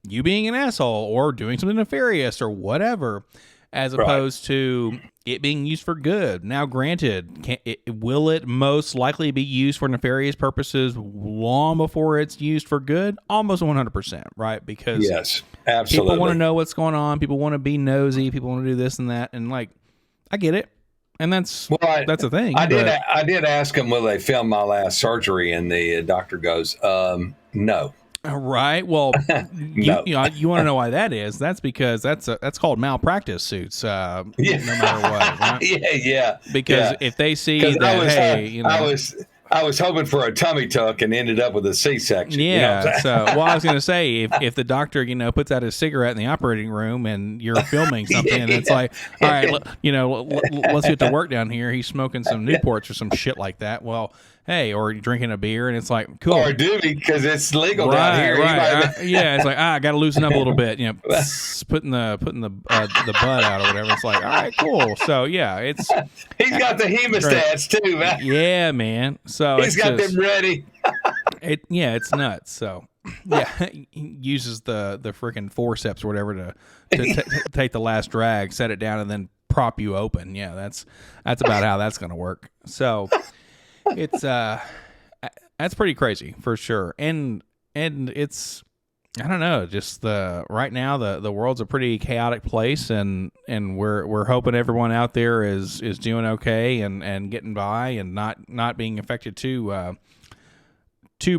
you being an asshole or doing something nefarious or whatever, as opposed to it being used for good. Now, granted, will it most likely be used for nefarious purposes long before it's used for good? Almost 100%, right? Because yes, absolutely. People want to know what's going on. People want to be nosy. People want to do this and that. And I get it. And that's a thing. I did ask him, will they film my last surgery? And the doctor goes, no. Right. Well, no. you want to know why that is? That's because that's called malpractice suits. No matter what. Right? Yeah. Because if they see that, I was hoping for a tummy tuck and ended up with a C-section. Yeah. I was going to say, if the doctor, puts out his cigarette in the operating room and you're filming something, and it's like, all right, let's get to work down here. He's smoking some Newports or some shit like that. Well, hey, or drinking a beer, and it's like, cool. Or doobie, because it's legal down here. Right. It's like, I got to loosen up a little bit. Putting the bud out or whatever. It's like, all right, cool. So yeah, it's he's got the hemostats too, man. Yeah, man. So he's got them ready. It's nuts. So yeah, he uses the freaking forceps or whatever to take the last drag, set it down, and then prop you open. Yeah, that's about how that's gonna work. So. It's That's pretty crazy for sure. And it's, I don't know, just right now the world's a pretty chaotic place, and we're hoping everyone out there is doing okay and getting by and not being affected too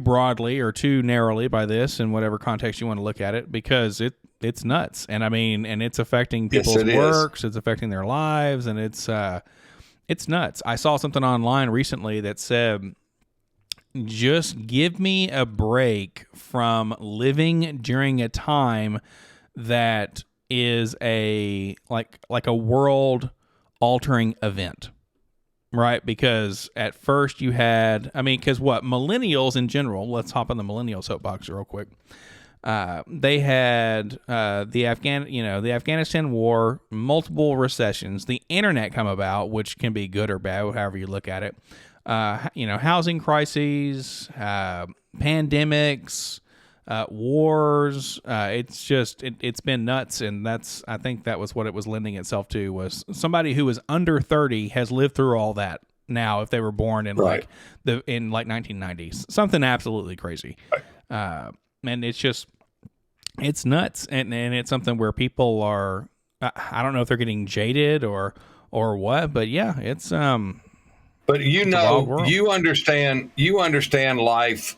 broadly or too narrowly by this in whatever context you want to look at it, because it's nuts. And I mean, and it's affecting people's works, it's affecting their lives, and it's nuts. I saw something online recently that said, just give me a break from living during a time that is a like a world altering event, right? Because at first you had, because what millennials in general, let's hop on the millennial soapbox real quick. They had the Afghanistan war, multiple recessions, the internet come about, which can be good or bad, however you look at it. Housing crises, pandemics, wars. It's been nuts, and I think that was what it was lending itself to, was somebody who was under 30 has lived through all that. Now, if they were born in like 1990s, something absolutely crazy, and it's nuts, and it's something where people are. I don't know if they're getting jaded or what, but yeah, it's But you understand life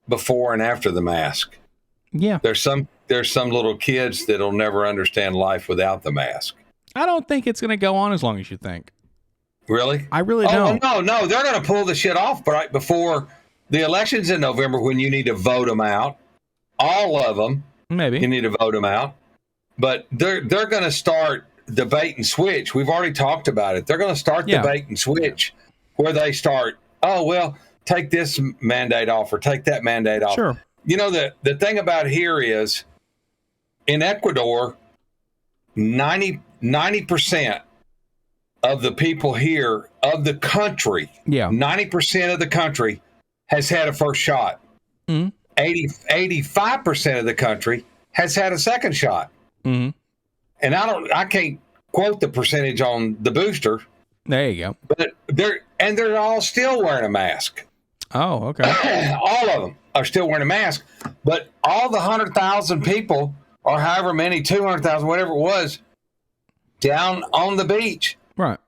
before and after the mask. Yeah. There's some little kids that'll never understand life without the mask. I don't think it's going to go on as long as you think. Really? I really don't. No, they're going to pull the shit off right before the elections in November, when you need to vote them out. All of them. Maybe. You need to vote them out. But they're going to start the bait and switch. We've already talked about it. They're going to start the bait and switch, where they start, take this mandate off or take that mandate off. Sure. The thing about here is, in Ecuador, 90% of the people here, of the country, 90% of the country has had a first shot. 85% of the country has had a second shot. Mm-hmm. And I can't quote the percentage on the booster. There you go. But they're all still wearing a mask. Oh, okay. All of them are still wearing a mask. But all the 100,000 people, or however many, 200,000, whatever it was, down on the beach. Right.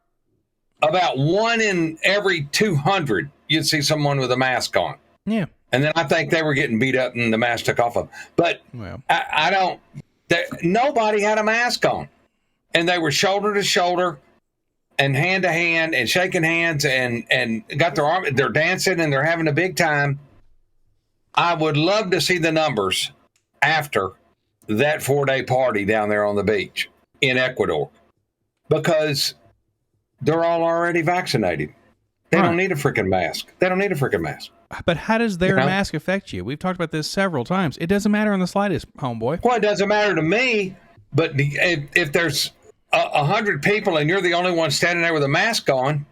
About 1 in every 200, you'd see someone with a mask on. Yeah. And then I think they were getting beat up and the mask took off of them. But nobody had a mask on. And they were shoulder to shoulder and hand to hand and shaking hands and got their arm. They're dancing and they're having a big time. I would love to see the numbers after that 4-day party down there on the beach in Ecuador, because they're all already vaccinated. They don't need a freaking mask. But how does their mask affect you? We've talked about this several times. It doesn't matter in the slightest, homeboy. Well, it doesn't matter to me, but if there's 100 people and you're the only one standing there with a mask on,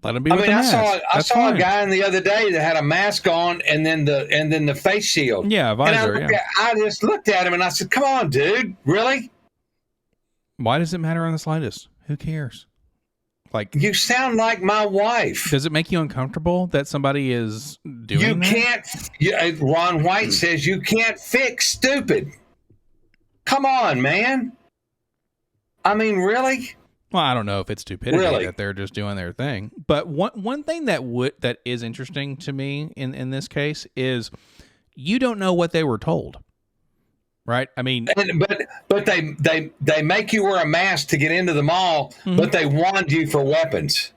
let him be with the mask. I saw a guy the other day that had a mask on and then the face shield. Yeah, visor. And I just looked at him and I said, "Come on, dude, really?" Why does it matter in the slightest? Who cares? Like, you sound like my wife. Does it make you uncomfortable that somebody is doing that? Ron White says you can't fix stupid. Come on, man. I mean, really? Well, I don't know if it's stupidity that they're just doing their thing. But one thing that is interesting to me in this case is you don't know what they were told. Right? I mean, but they make you wear a mask to get into the mall, but they wand you for weapons.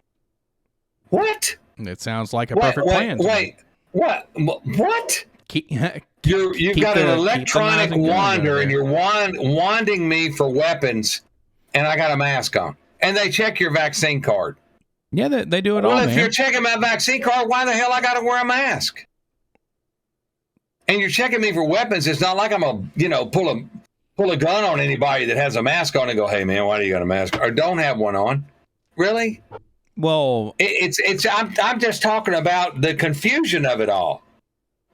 What? It sounds like a perfect plan. What? You've got an electronic wander, and you're wanding me for weapons, and I got a mask on, and they check your vaccine card. Yeah, they do it all. Well, if you're checking my vaccine card, why the hell I got to wear a mask? And you're checking me for weapons. It's not like I'm pull a gun on anybody that has a mask on and go, "Hey man, why do you got a mask?" Or don't have one on. Really? Well, I'm just talking about the confusion of it all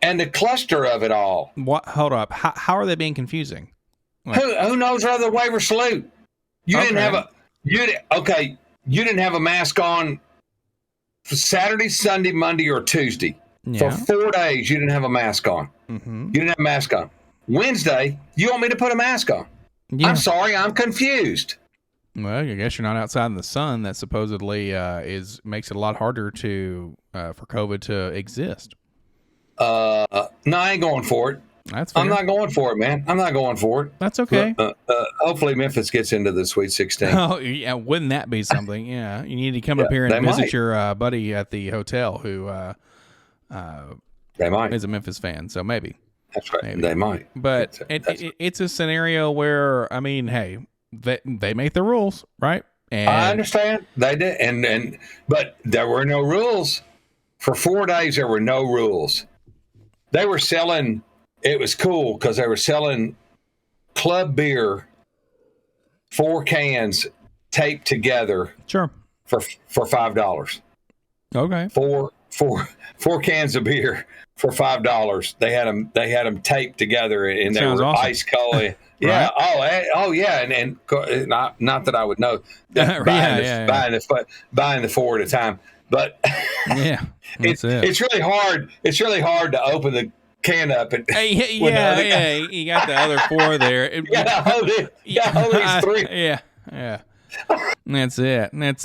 and the cluster of it all. What? Hold up. How are they being confusing? Like, who knows whether the waiver salute? You didn't have a mask on for Saturday, Sunday, Monday, or Tuesday. For 4 days, you didn't have a mask on. Mm-hmm. You didn't have a mask on. Wednesday, you want me to put a mask on? Yeah. I'm sorry, I'm confused. Well, I guess you're not outside in the sun. That supposedly makes it a lot harder for COVID to exist. No, I ain't going for it. That's fair. I'm not going for it, man. I'm not going for it. That's okay. Hopefully Memphis gets into the Sweet 16. Oh, yeah. Wouldn't that be something? Yeah. You need to come up here and visit your buddy at the hotel who they might. is a Memphis fan. So maybe. That's right. Maybe. They might. But it's a scenario where, I mean, hey, they make the rules, right? And I understand. They did. But there were no rules. For 4 days, there were no rules. They were selling... It was cool because they were selling club beer, 4 cans taped together. Sure. For $5. Okay. Four cans of beer for $5. They had them taped together and they were awesome. ice cold. Yeah. Right? Oh yeah. And not that I would know. Buying the 4 at a time, but yeah, it's really hard. It's really hard to open the can up and you got the other 4 there. hold these 3. Yeah. That's it. That's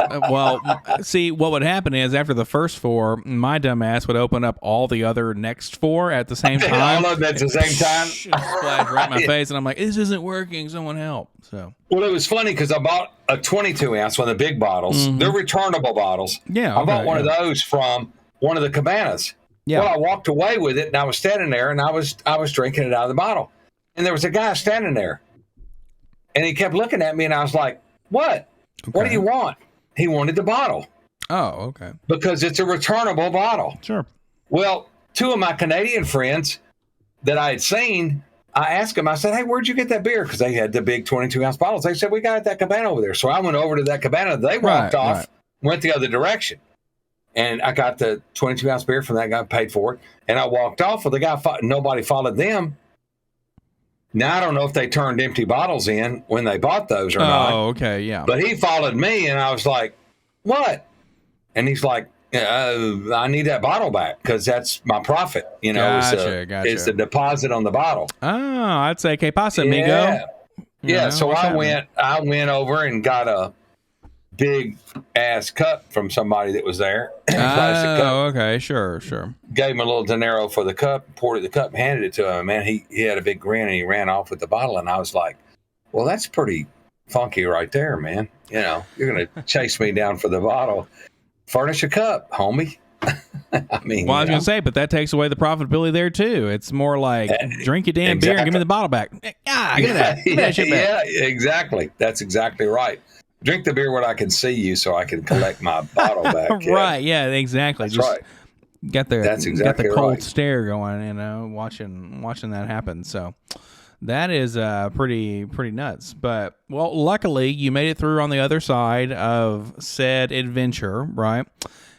see, what would happen is after the first 4, my dumb ass would open up all the other next 4 at the same time. All of them at the same time. Splash right in my face, and I'm like, this isn't working. Someone help. So. Well, it was funny because I bought a 22 ounce, one of the big bottles. Mm-hmm. They're returnable bottles. Yeah. I bought one of those from one of the cabanas. Yeah. Well, I walked away with it, and I was standing there, and I was drinking it out of the bottle. And there was a guy standing there. And he kept looking at me, and I was like, what? Okay. What do you want? He wanted the bottle. Oh, okay. Because it's a returnable bottle. Sure. Well, 2 of my Canadian friends that I had seen, I asked them, I said, hey, where'd you get that beer? Because they had the big 22-ounce bottles. They said, we got it at that cabana over there. So I went over to that cabana. They walked off, went the other direction. And I got the 22-ounce beer from that guy, paid for it. And I walked off. Well, the guy, nobody followed them. Now, I don't know if they turned empty bottles in when they bought those or not. Oh, okay, yeah. But he followed me, and I was like, what? And he's like, I need that bottle back because that's my profit. You know, gotcha. It's the deposit on the bottle. Oh, I'd say, que pasa, amigo? Yeah, so I went over and got a big ass cup from somebody that was there. Plastic cup. Okay, sure. Gave him a little dinero for the cup, poured the cup, and handed it to him. And man, he had a big grin and he ran off with the bottle. And I was like, well, that's pretty funky right there, man. You know, you're going to chase me down for the bottle. Furnish a cup, homie. I mean, well, I was going to say, but that takes away the profitability there too. It's more like drink your damn beer and give me the bottle back. Give me that shit back. Yeah, exactly. That's exactly right. Drink the beer when I can see you so I can collect my bottle back. Yeah. Right, yeah, exactly. That's right. Got the cold stare going, you know, watching that happen. So that is pretty nuts. But, well, luckily you made it through on the other side of said adventure, right?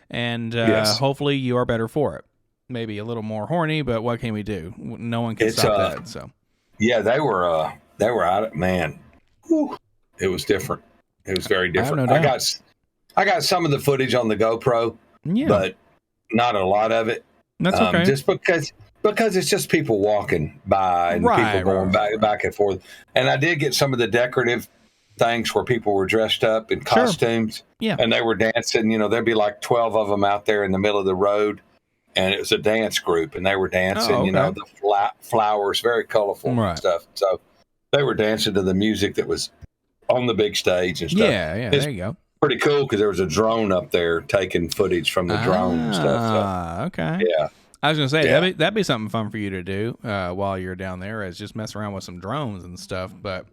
And hopefully you are better for it. Maybe a little more horny, but what can we do? No one can stop that. So yeah, they were out of, man. Whew, it was different. It was very different. I got some of the footage on the GoPro, but not a lot of it. That's okay. Just because it's just people walking by and people going back and forth. And I did get some of the decorative things where people were dressed up in costumes. Yeah. And they were dancing. You know, there'd be like 12 of them out there in the middle of the road. And it was a dance group, and they were dancing, you know, the flowers, very colorful and stuff. So they were dancing to the music that was on the big stage and stuff. Yeah, there you go. Pretty cool because there was a drone up there taking footage from the drone and stuff. So, okay. Yeah. I was going to say, that'd be something fun for you to do while you're down there, is just mess around with some drones and stuff. But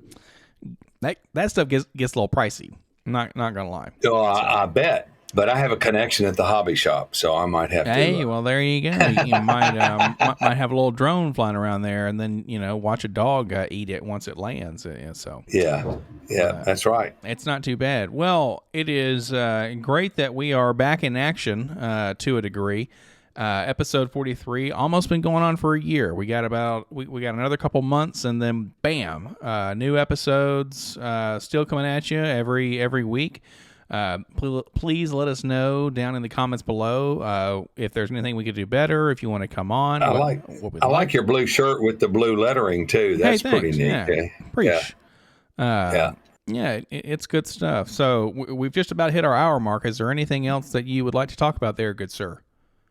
that stuff gets a little pricey. Not going to lie. Oh, I bet. But I have a connection at the hobby shop, so I might have to. Hey, well, there you go. You might have a little drone flying around there, and then watch a dog eat it once it lands. So yeah, that's right. It's not too bad. Well, it is great that we are back in action to a degree. Episode 43, almost been going on for a year. We got another couple months, and then bam, new episodes still coming at you every week. Please let us know down in the comments below if there's anything we could do better. If you want to come on, I like your blue shirt with the blue lettering too. That's pretty neat. Yeah. Preach. Yeah, it's good stuff. So we've just about hit our hour mark. Is there anything else that you would like to talk about there, good sir?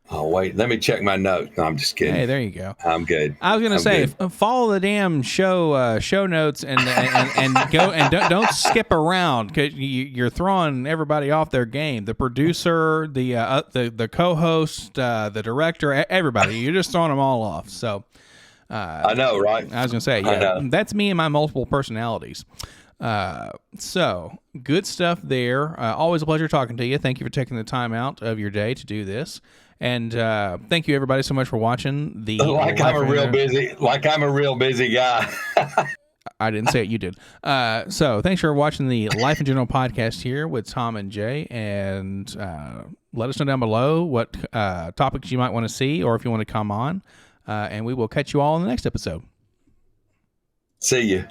Oh, wait. Let me check my notes. No, I'm just kidding. Hey, there you go. I'm good. I was going to say, follow the damn show notes and go and don't skip around because you're throwing everybody off their game. The producer, the co-host, the director, everybody. You're just throwing them all off. So I know, right? I was going to say, yeah, that's me and my multiple personalities. So good stuff there. Always a pleasure talking to you. Thank you for taking the time out of your day to do this. And thank you everybody so much for watching the I'm a real busy guy. I didn't say it, you did. So thanks for watching the Life in General podcast here with Tom and Jay, and let us know down below what topics you might want to see or if you want to come on, and we will catch you all in the next episode. See you.